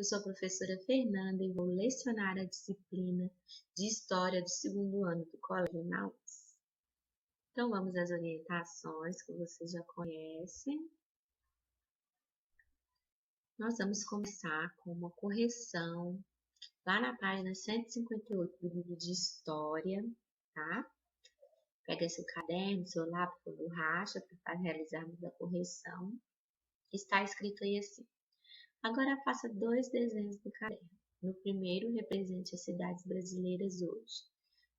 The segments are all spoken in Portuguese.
sou a professora Fernanda e vou lecionar a disciplina de História do segundo ano do Colégio Naus. Então, vamos às orientações que vocês já conhecem. Nós vamos começar com uma correção lá na página 158 do livro de História, tá? Pega seu caderno, seu lápis ou borracha para realizarmos a correção. Está escrito aí assim: agora faça 2 desenhos no caderno. No primeiro, represente as cidades brasileiras hoje.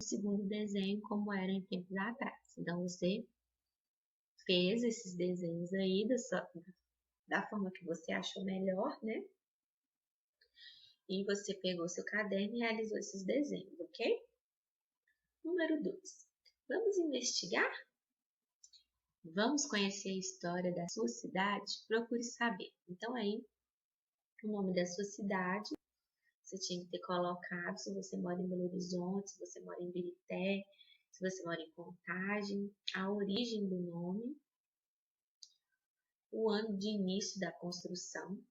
No segundo desenho, como eram em tempos atrás. Então, você fez esses desenhos aí da forma que você achou melhor, né? E você pegou seu caderno e realizou esses desenhos, ok? Número 2. Vamos investigar? Vamos conhecer a história da sua cidade? Procure saber. Então, aí, o nome da sua cidade, você tinha que ter colocado se você mora em Belo Horizonte, se você mora em Birité, se você mora em Contagem, a origem do nome, o ano de início da construção.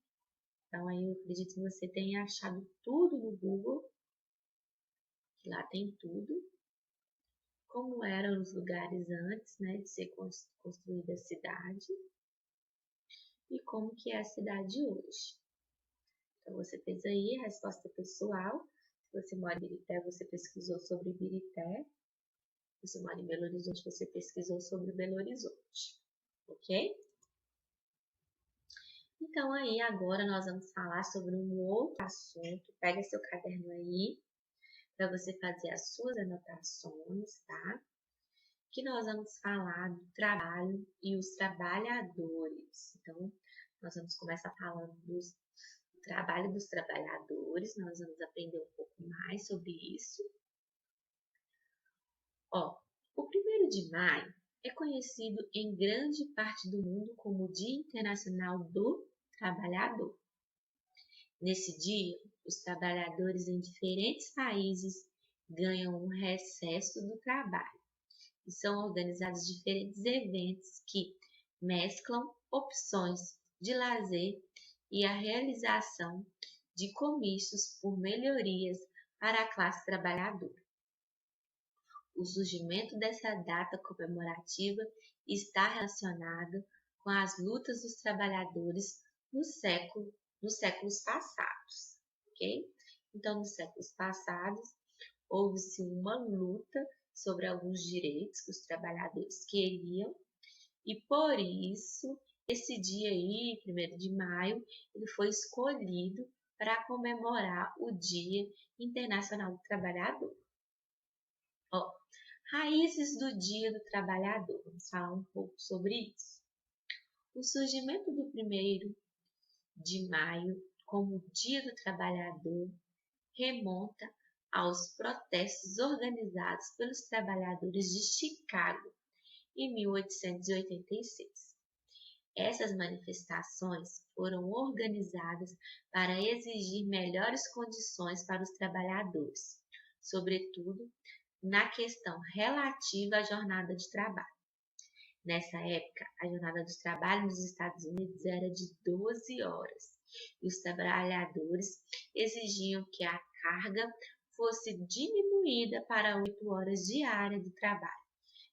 Então, aí eu acredito que você tenha achado tudo no Google, que lá tem tudo. Como eram os lugares antes, né, de ser construída a cidade. E como que é a cidade hoje. Então, você fez aí a resposta pessoal. Se você mora em Birité, você pesquisou sobre Birité. Se você mora em Belo Horizonte, você pesquisou sobre Belo Horizonte. Ok? Então, aí, agora nós vamos falar sobre um outro assunto. Pega seu caderno aí, para você fazer as suas anotações, tá? Que nós vamos falar do trabalho e os trabalhadores. Então, nós vamos começar falando do trabalho dos trabalhadores, nós vamos aprender um pouco mais sobre isso. Ó, o 1º de maio é conhecido em grande parte do mundo como o Dia Internacional do Trabalhador. Nesse dia, os trabalhadores em diferentes países ganham um recesso do trabalho e são organizados diferentes eventos que mesclam opções de lazer e a realização de comícios por melhorias para a classe trabalhadora. O surgimento dessa data comemorativa está relacionado com as lutas dos trabalhadores nos séculos passados, ok? Então, nos séculos passados, houve-se uma luta sobre alguns direitos que os trabalhadores queriam e, por isso, esse dia aí, 1º de maio, ele foi escolhido para comemorar o Dia Internacional do Trabalhador. Ó, raízes do Dia do Trabalhador. Vamos falar um pouco sobre isso. O surgimento do 1º de maio como Dia do Trabalhador remonta aos protestos organizados pelos trabalhadores de Chicago em 1886. Essas manifestações foram organizadas para exigir melhores condições para os trabalhadores, sobretudo na questão relativa à jornada de trabalho. Nessa época, a jornada de trabalho nos Estados Unidos era de 12 horas e os trabalhadores exigiam que a carga fosse diminuída para 8 horas diárias de trabalho.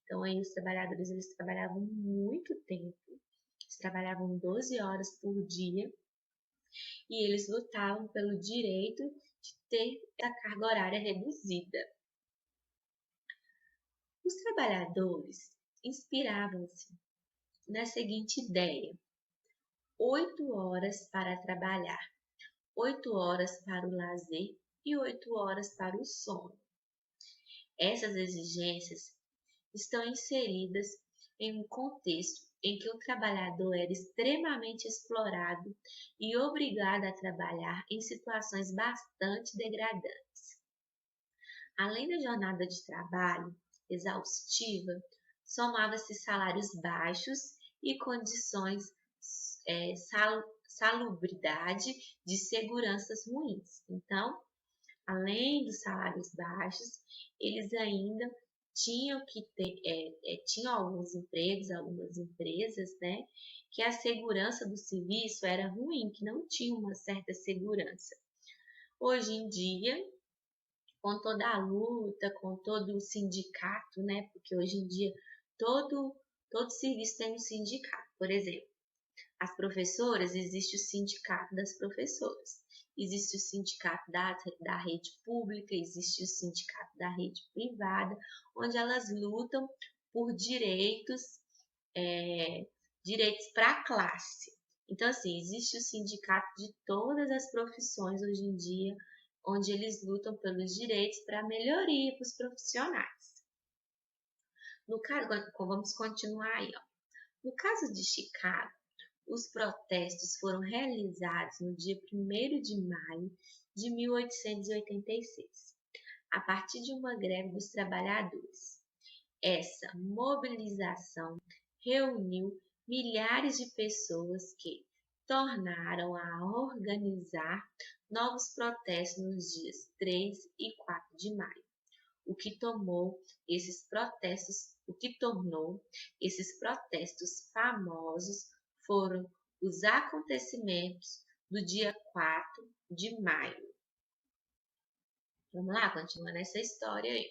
Então, aí os trabalhadores eles trabalhavam muito tempo, eles trabalhavam 12 horas por dia e eles lutavam pelo direito de ter a carga horária reduzida. Os trabalhadores inspiravam-se na seguinte ideia: 8 horas para trabalhar, 8 horas para o lazer e 8 horas para o sono. Essas exigências estão inseridas em um contexto em que o trabalhador era extremamente explorado e obrigado a trabalhar em situações bastante degradantes. Além da jornada de trabalho exaustiva, somava-se salários baixos e condições salubridade de seguranças ruins. Então, além dos salários baixos, eles ainda tinham que ter, tinham alguns empregos, algumas empresas, né, que a segurança do serviço era ruim, que não tinha uma certa segurança. Hoje em dia, com toda a luta, com todo o sindicato, né, porque hoje em dia todo serviço tem um sindicato. Por exemplo, as professoras, existe o sindicato das professoras, existe o sindicato da rede pública, existe o sindicato da rede privada, onde elas lutam por direitos, direitos para a classe. Então, assim, existe o sindicato de todas as profissões hoje em dia, onde eles lutam pelos direitos para a melhoria para os profissionais. No caso, vamos continuar aí, ó. No caso de Chicago, os protestos foram realizados no dia 1º de maio de 1886, a partir de uma greve dos trabalhadores. Essa mobilização reuniu milhares de pessoas que tornaram a organizar novos protestos nos dias 3 e 4 de maio, o que tornou esses protestos famosos foram os acontecimentos do dia 4 de maio. Vamos lá, continuando essa história aí.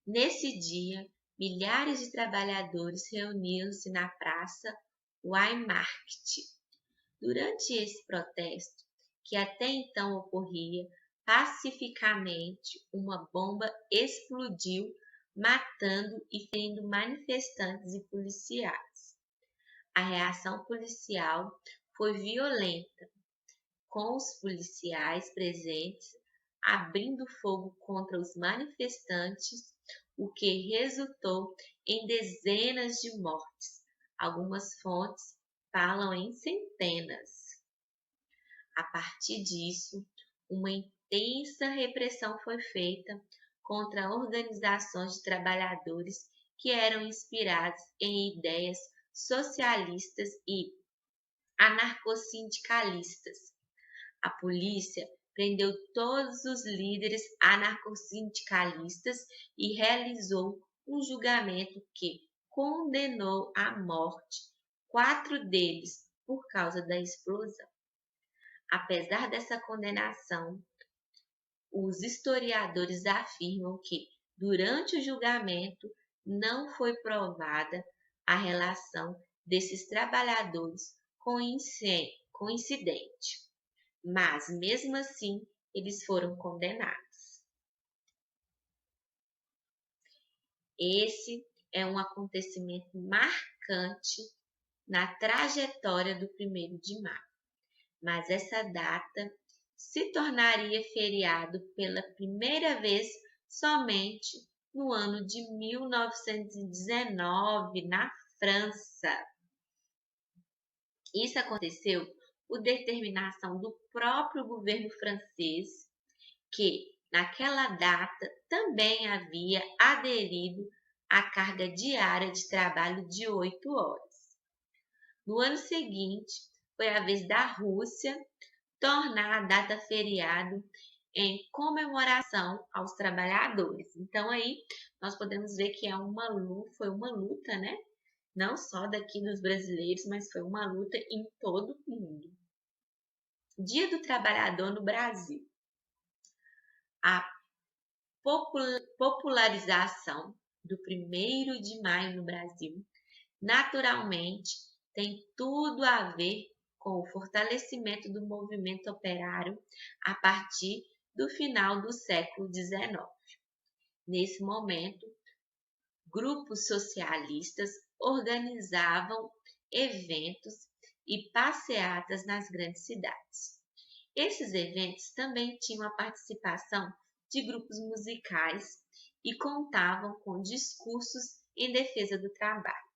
Nesse dia, milhares de trabalhadores reuniram-se na Praça Wehrmacht. Durante esse protesto, que até então ocorria pacificamente, uma bomba explodiu, matando e ferindo manifestantes e policiais. A reação policial foi violenta, com os policiais presentes abrindo fogo contra os manifestantes, o que resultou em dezenas de mortes. Algumas fontes falam em centenas. A partir disso, uma intensa repressão foi feita contra organizações de trabalhadores que eram inspiradas em ideias socialistas e anarcossindicalistas. A polícia prendeu todos os líderes anarcossindicalistas e realizou um julgamento que condenou à morte 4 deles por causa da explosão. Apesar dessa condenação, os historiadores afirmam que, durante o julgamento, não foi provada a relação desses trabalhadores com o incidente, mas, mesmo assim, eles foram condenados. Esse é um acontecimento marcante na trajetória do 1º de maio, mas essa data se tornaria feriado pela primeira vez somente no ano de 1919, na França. Isso aconteceu por determinação do próprio governo francês, que naquela data também havia aderido à carga diária de trabalho de 8 horas. No ano seguinte, foi a vez da Rússia tornar a data feriado em comemoração aos trabalhadores. Então aí nós podemos ver que foi uma luta, né? Não só daqui dos brasileiros, mas foi uma luta em todo o mundo. Dia do Trabalhador no Brasil. A popularização do 1º de maio no Brasil, naturalmente, tem tudo a ver com o fortalecimento do movimento operário a partir do final do século XIX. Nesse momento, grupos socialistas organizavam eventos e passeatas nas grandes cidades. Esses eventos também tinham a participação de grupos musicais e contavam com discursos em defesa do trabalho.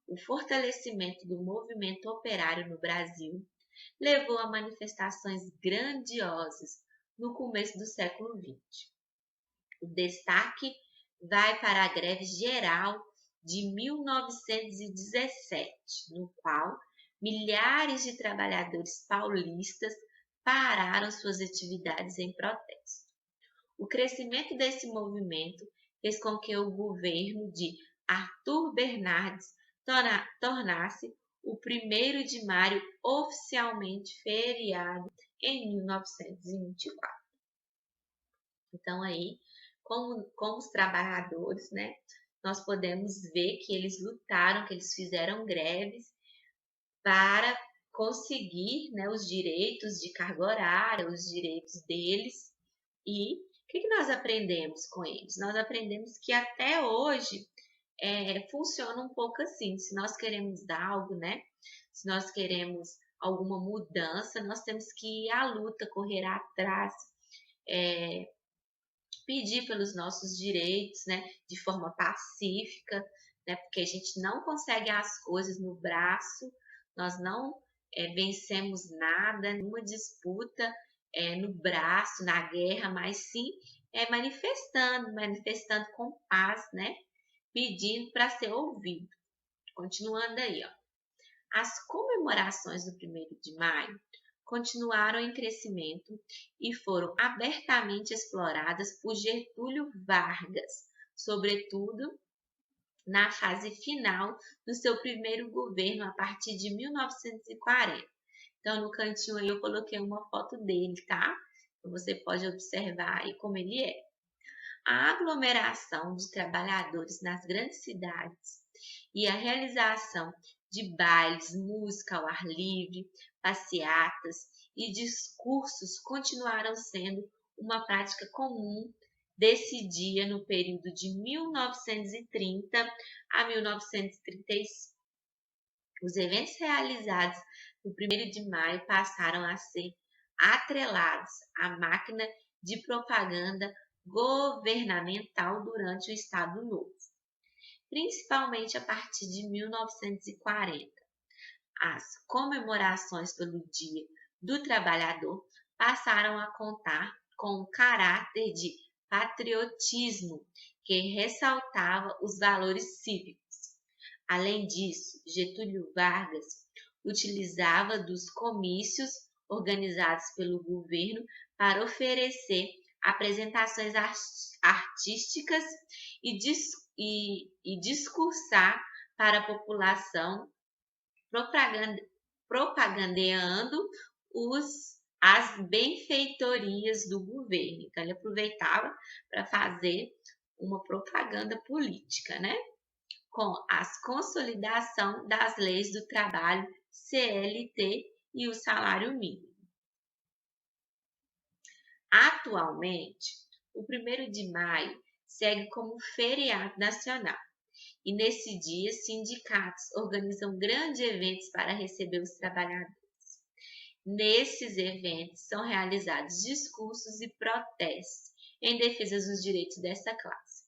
O fortalecimento do movimento operário no Brasil levou a manifestações grandiosas no começo do século XX. O destaque vai para a greve geral de 1917, no qual milhares de trabalhadores paulistas pararam suas atividades em protesto. O crescimento desse movimento fez com que o governo de Arthur Bernardes tornasse o 1º de maio oficialmente feriado em 1924. Então, aí, como os trabalhadores, né, nós podemos ver que eles lutaram, que eles fizeram greves para conseguir, né, os direitos de carga horária, os direitos deles. E o que nós aprendemos com eles? Nós aprendemos que até hoje funciona um pouco assim. Se nós queremos dar algo, né, se nós queremos alguma mudança, nós temos que ir à luta, correr atrás, pedir pelos nossos direitos, né, de forma pacífica, né, porque a gente não consegue as coisas no braço, nós não vencemos nada, nenhuma disputa no braço, na guerra, mas sim manifestando com paz, né, pedindo para ser ouvido. Continuando aí, ó. As comemorações do 1º de maio continuaram em crescimento e foram abertamente exploradas por Getúlio Vargas, sobretudo na fase final do seu primeiro governo, a partir de 1940. Então, no cantinho aí eu coloquei uma foto dele, tá? Então, você pode observar aí como ele é. A aglomeração de trabalhadores nas grandes cidades e a realização de bailes, música ao ar livre, passeatas e discursos continuaram sendo uma prática comum desse dia no período de 1930 a 1935. Os eventos realizados no 1º de maio passaram a ser atrelados à máquina de propaganda governamental durante o Estado Novo, principalmente a partir de 1940. As comemorações pelo Dia do Trabalhador passaram a contar com um caráter de patriotismo que ressaltava os valores cívicos. Além disso, Getúlio Vargas utilizava dos comícios organizados pelo governo para oferecer apresentações artísticas e discursar para a população, propagandeando as benfeitorias do governo. Então, ele aproveitava para fazer uma propaganda política, né? Com a consolidação das leis do trabalho, CLT e o salário mínimo. Atualmente, o 1º de maio segue como feriado nacional e nesse dia sindicatos organizam grandes eventos para receber os trabalhadores. Nesses eventos são realizados discursos e protestos em defesa dos direitos dessa classe,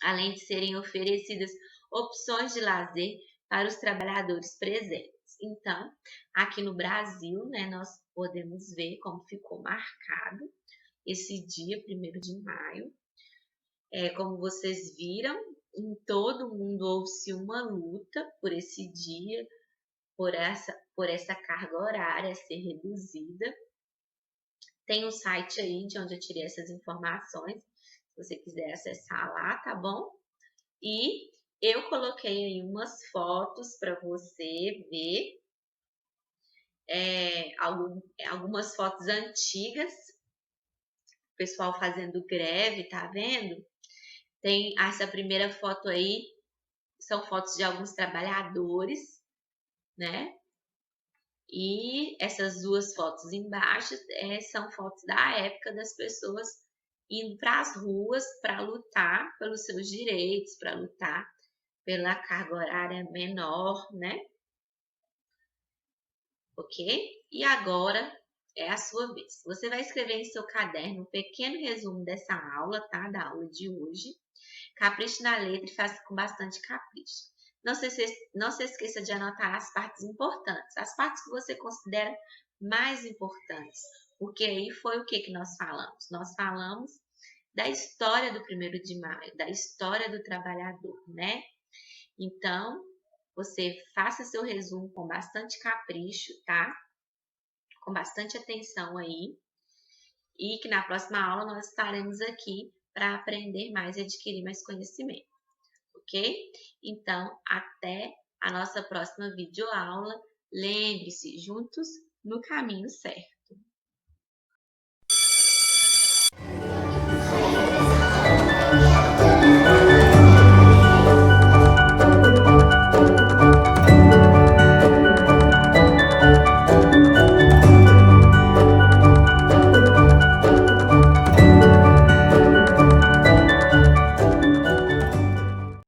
além de serem oferecidas opções de lazer para os trabalhadores presentes. Então, aqui no Brasil, né, nós podemos ver como ficou marcado esse dia, 1º de maio. Como vocês viram, em todo o mundo houve-se uma luta por esse dia, por essa carga horária ser reduzida. Tem um site aí de onde eu tirei essas informações, se você quiser acessar lá, tá bom? E eu coloquei aí umas fotos para você ver, algumas fotos antigas, o pessoal fazendo greve, tá vendo? Tem essa primeira foto aí, são fotos de alguns trabalhadores, né? E essas duas fotos embaixo são fotos da época das pessoas indo para as ruas para lutar pelos seus direitos, para lutar pela carga horária menor, né? Ok? E agora é a sua vez. Você vai escrever em seu caderno um pequeno resumo dessa aula, tá? Da aula de hoje. Capriche na letra e faça com bastante capricho. Não se esqueça de anotar as partes importantes, as partes que você considera mais importantes. Porque aí foi o que nós falamos? Nós falamos da história do 1º de maio, da história do trabalhador, né? Então, você faça seu resumo com bastante capricho, tá? Com bastante atenção aí. e que na próxima aula nós estaremos aqui para aprender mais e adquirir mais conhecimento, ok? Então, até a nossa próxima videoaula. Lembre-se, juntos no caminho certo.